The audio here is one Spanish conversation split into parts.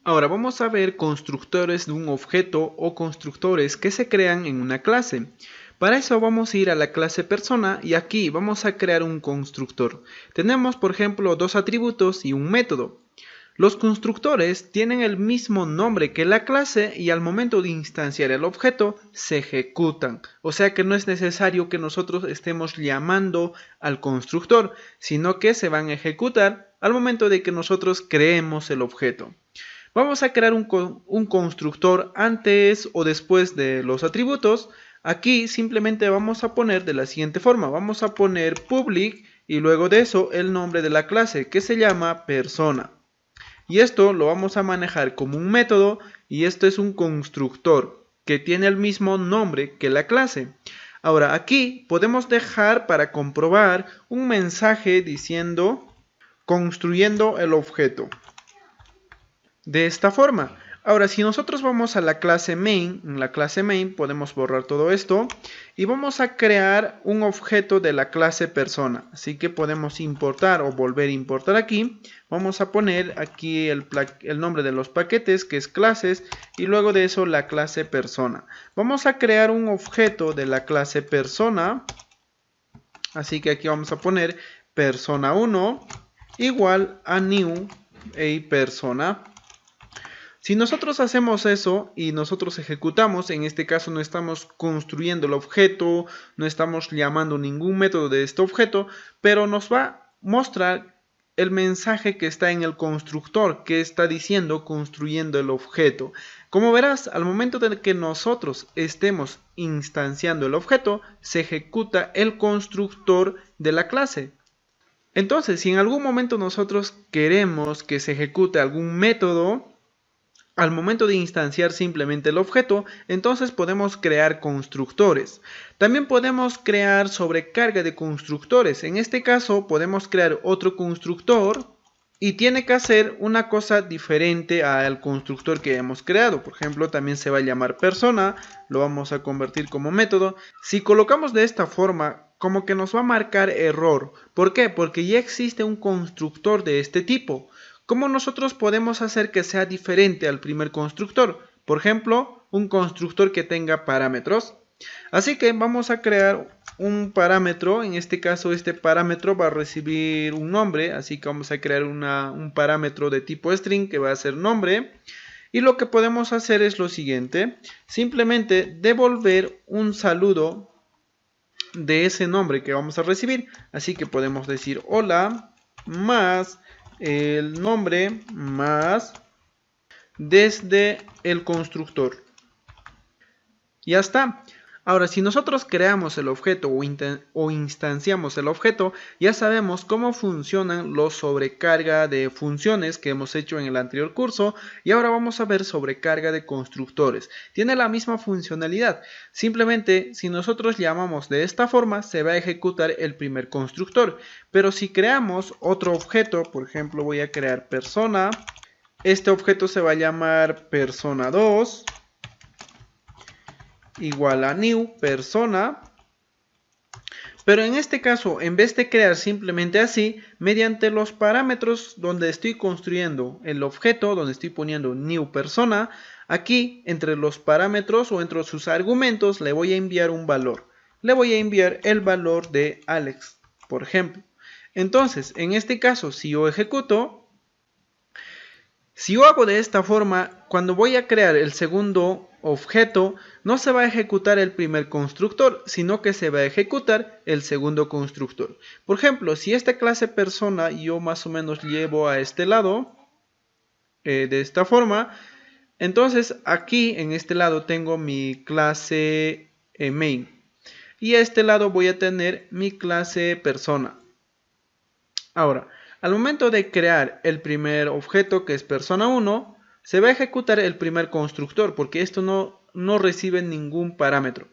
Ahora vamos a ver constructores de un objeto o constructores que se crean en una clase. Para eso vamos a ir a la clase persona y aquí vamos a crear un constructor. Tenemos por ejemplo dos atributos y un método. Los constructores tienen el mismo nombre que la clase y al momento de instanciar el objeto se ejecutan. O sea que no es necesario que nosotros estemos llamando al constructor, sino que se van a ejecutar al momento de que nosotros creemos el objeto. Vamos a crear un constructor antes o después de los atributos. Aquí simplemente vamos a poner de la siguiente forma. Vamos a poner public y luego de eso el nombre de la clase que se llama persona. Y esto lo vamos a manejar como un método y esto es un constructor que tiene el mismo nombre que la clase. Ahora aquí podemos dejar para comprobar un mensaje diciendo construyendo el objeto. De esta forma. Ahora, si nosotros vamos a la clase main, en la clase main podemos borrar todo esto y vamos a crear un objeto de la clase persona. Así que podemos importar o volver a importar aquí. Vamos a poner aquí el nombre de los paquetes, que es clases, y luego de eso la clase persona. Vamos a crear un objeto de la clase persona. Así que aquí vamos a poner persona 1 igual a new persona. Si nosotros hacemos eso y nosotros ejecutamos, en este caso no estamos construyendo el objeto, no estamos llamando ningún método de este objeto, pero nos va a mostrar el mensaje que está en el constructor, que está diciendo construyendo el objeto. Como verás, al momento de que nosotros estemos instanciando el objeto, se ejecuta el constructor de la clase. Entonces, si en algún momento nosotros queremos que se ejecute algún método, al momento de instanciar simplemente el objeto, entonces podemos crear constructores. También podemos crear sobrecarga de constructores. En este caso podemos crear otro constructor y tiene que hacer una cosa diferente al constructor que hemos creado. Por ejemplo, también se va a llamar persona, lo vamos a convertir como método. Si colocamos de esta forma, como que nos va a marcar error. ¿Por qué? Porque ya existe un constructor de este tipo. ¿Cómo nosotros podemos hacer que sea diferente al primer constructor? Por ejemplo, un constructor que tenga parámetros. Así que vamos a crear un parámetro. En este caso, este parámetro va a recibir un nombre. Así que vamos a crear un parámetro de tipo string que va a ser nombre. Y lo que podemos hacer es lo siguiente. Simplemente devolver un saludo de ese nombre que vamos a recibir. Así que podemos decir hola más el nombre más desde el constructor. Ya está. Ahora, si nosotros creamos el objeto o instanciamos el objeto, ya sabemos cómo funcionan los sobrecarga de funciones que hemos hecho en el anterior curso. Y ahora vamos a ver sobrecarga de constructores. Tiene la misma funcionalidad. Simplemente, si nosotros llamamos de esta forma, se va a ejecutar el primer constructor. Pero si creamos otro objeto, por ejemplo, voy a crear persona. Este objeto se va a llamar persona 2. Igual a new persona, pero en este caso en vez de crear simplemente así, mediante los parámetros donde estoy construyendo el objeto, donde estoy poniendo new persona, aquí entre los parámetros o entre sus argumentos le voy a enviar un valor. Le voy a enviar el valor de Alex, por ejemplo. Entonces, en este caso, si yo ejecuto, si yo hago de esta forma, cuando voy a crear el segundo objeto, no se va a ejecutar el primer constructor, sino que se va a ejecutar el segundo constructor. Por ejemplo, si esta clase persona yo más o menos llevo a este lado, de esta forma, entonces aquí en este lado tengo mi clase main. Y a este lado voy a tener mi clase persona. Ahora, al momento de crear el primer objeto, que es persona 1, se va a ejecutar el primer constructor, porque esto no recibe ningún parámetro.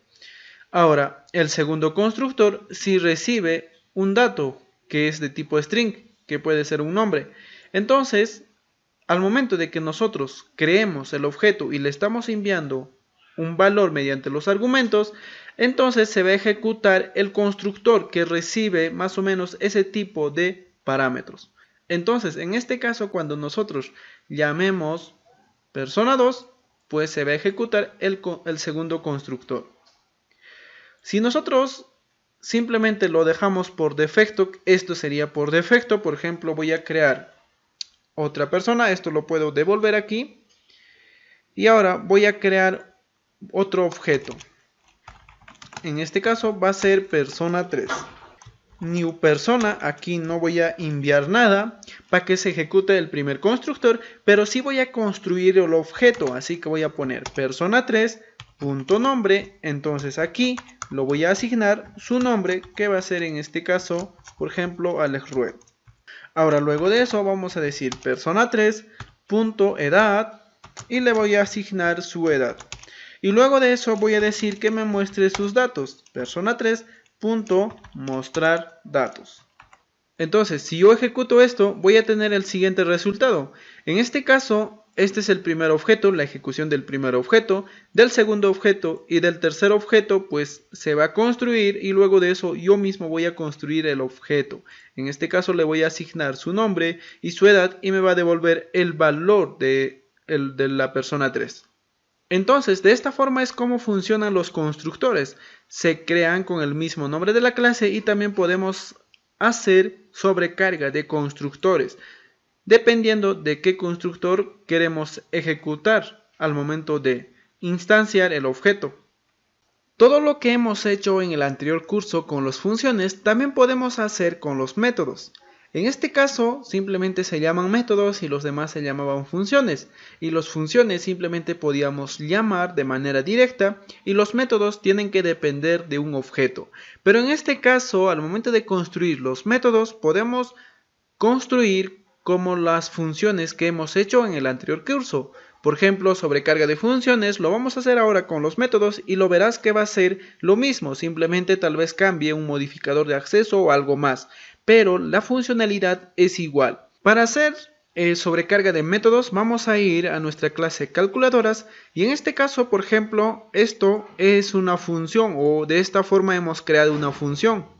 Ahora, el segundo constructor sí recibe un dato, que es de tipo string, que puede ser un nombre. Entonces, al momento de que nosotros creemos el objeto y le estamos enviando un valor mediante los argumentos, entonces se va a ejecutar el constructor que recibe más o menos ese tipo de parámetros. Entonces, en este caso, cuando nosotros llamemos persona 2, pues se va a ejecutar el segundo constructor. Si nosotros simplemente lo dejamos por defecto, esto sería por defecto. Por ejemplo, voy a crear otra persona, esto lo puedo devolver aquí. Y ahora voy a crear otro objeto. En este caso va a ser persona 3. New persona, aquí no voy a enviar nada para que se ejecute el primer constructor, pero sí voy a construir el objeto, así que voy a poner persona 3 punto nombre. Entonces aquí lo voy a asignar su nombre, que va a ser en este caso, por ejemplo, Alex Rueda. Ahora luego de eso vamos a decir persona 3 punto edad y le voy a asignar su edad. Y luego de eso voy a decir que me muestre sus datos, persona 3 punto mostrar datos. Entonces, si yo ejecuto esto, voy a tener el siguiente resultado. En este caso, este es el primer objeto, la ejecución del primer objeto, del segundo objeto y del tercer objeto, pues se va a construir y luego de eso yo mismo voy a construir el objeto. En este caso le voy a asignar su nombre y su edad y me va a devolver el valor de la persona 3. Entonces, de esta forma es como funcionan los constructores. Se crean con el mismo nombre de la clase y también podemos hacer sobrecarga de constructores, dependiendo de qué constructor queremos ejecutar al momento de instanciar el objeto. Todo lo que hemos hecho en el anterior curso con las funciones, también podemos hacer con los métodos. En este caso, simplemente se llaman métodos y los demás se llamaban funciones. Y las funciones simplemente podíamos llamar de manera directa y los métodos tienen que depender de un objeto. Pero en este caso, al momento de construir los métodos, podemos construir como las funciones que hemos hecho en el anterior curso. Por ejemplo, sobrecarga de funciones lo vamos a hacer ahora con los métodos y lo verás que va a ser lo mismo, simplemente tal vez cambie un modificador de acceso o algo más, pero la funcionalidad es igual. Para hacer sobrecarga de métodos vamos a ir a nuestra clase calculadoras y en este caso, por ejemplo, esto es una función o de esta forma hemos creado una función.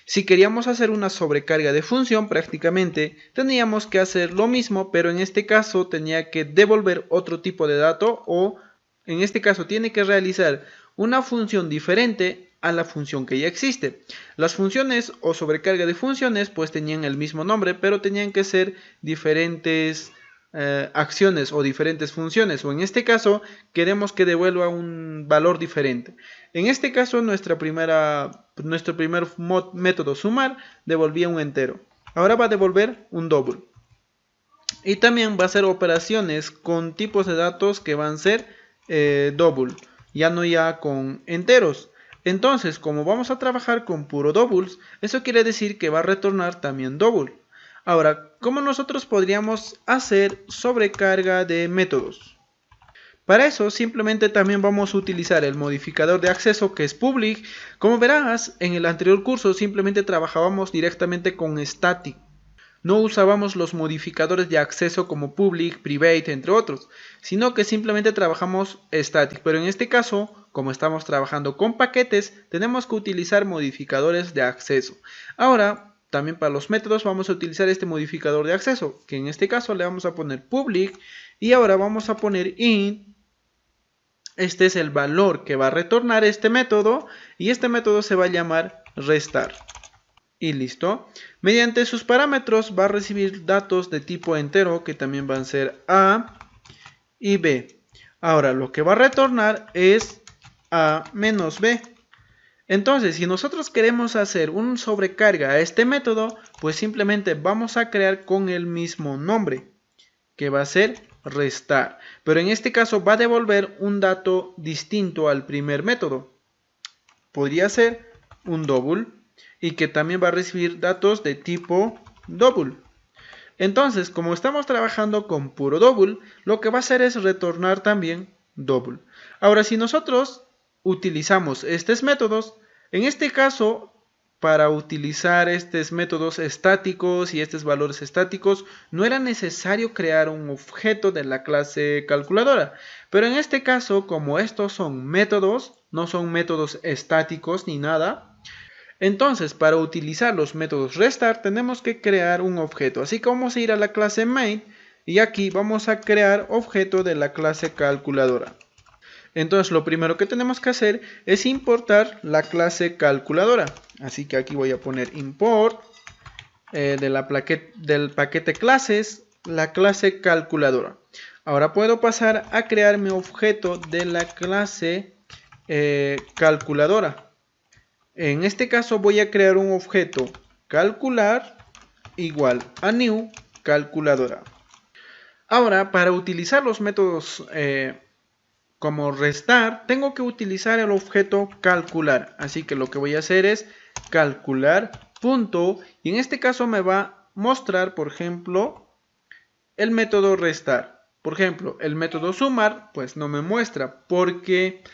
Si queríamos hacer una sobrecarga de función, prácticamente teníamos que hacer lo mismo, pero en este caso tenía que devolver otro tipo de dato o en este caso tiene que realizar una función diferente a la función que ya existe. Las funciones o sobrecarga de funciones pues tenían el mismo nombre, pero tenían que ser diferentes acciones o diferentes funciones, o en este caso queremos que devuelva un valor diferente. En este caso nuestro primer método sumar devolvía un entero, ahora va a devolver un double y también va a hacer operaciones con tipos de datos que van a ser double, ya no ya con enteros. Entonces, como vamos a trabajar con puro doubles, eso quiere decir que va a retornar también double. Ahora, ¿cómo nosotros podríamos hacer sobrecarga de métodos? Para eso simplemente también vamos a utilizar el modificador de acceso que es public. Como verás, en el anterior curso simplemente trabajábamos directamente con static. No usábamos los modificadores de acceso como public, private, entre otros, sino que simplemente trabajamos static. Pero en este caso, como estamos trabajando con paquetes, tenemos que utilizar modificadores de acceso. Ahora, también para los métodos vamos a utilizar este modificador de acceso, que en este caso le vamos a poner public y ahora vamos a poner int. Este es el valor que va a retornar este método y este método se va a llamar restar. Y listo. Mediante sus parámetros va a recibir datos de tipo entero que también van a ser A y B. Ahora lo que va a retornar es A menos B. Entonces, si nosotros queremos hacer un sobrecarga a este método, pues simplemente vamos a crear con el mismo nombre, que va a ser restar. Pero en este caso va a devolver un dato distinto al primer método. Podría ser un double y que también va a recibir datos de tipo double. Entonces, como estamos trabajando con puro double, lo que va a hacer es retornar también double. Ahora, si nosotros utilizamos estos métodos, en este caso, para utilizar estos métodos estáticos y estos valores estáticos, no era necesario crear un objeto de la clase calculadora. Pero en este caso, como estos son métodos, no son métodos estáticos ni nada, entonces para utilizar los métodos restar tenemos que crear un objeto. Así que vamos a ir a la clase main y aquí vamos a crear objeto de la clase calculadora. Entonces lo primero que tenemos que hacer es importar la clase calculadora. Así que aquí voy a poner import del paquete clases, la clase calculadora. Ahora puedo pasar a crear mi objeto de la clase calculadora. En este caso voy a crear un objeto calcular igual a new calculadora. Ahora, para utilizar los métodos como restar, tengo que utilizar el objeto calcular. Así que lo que voy a hacer es calcular punto, y en este caso me va a mostrar, por ejemplo, el método restar. Por ejemplo, el método sumar, pues no me muestra, porque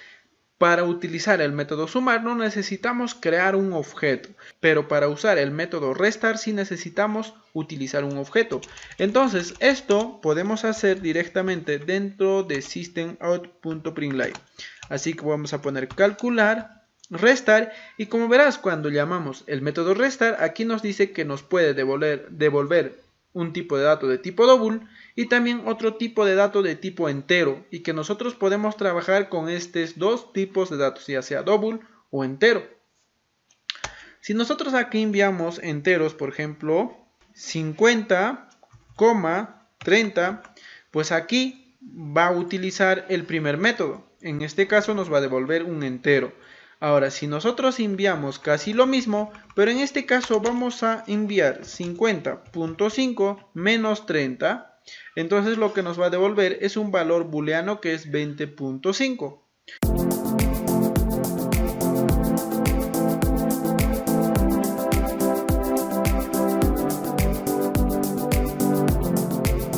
para utilizar el método sumar no necesitamos crear un objeto, pero para usar el método restar sí necesitamos utilizar un objeto. Entonces esto podemos hacer directamente dentro de systemout.println. Así que vamos a poner calcular, restar, y como verás, cuando llamamos el método restar, aquí nos dice que nos puede devolver un tipo de dato de tipo double y también otro tipo de dato de tipo entero, y que nosotros podemos trabajar con estos dos tipos de datos, ya sea double o entero. Si nosotros aquí enviamos enteros, por ejemplo 50,30, pues aquí va a utilizar el primer método. En este caso nos va a devolver un entero. Ahora, si nosotros enviamos casi lo mismo, pero en este caso vamos a enviar 50.5 menos 30, entonces lo que nos va a devolver es un valor booleano que es 20.5.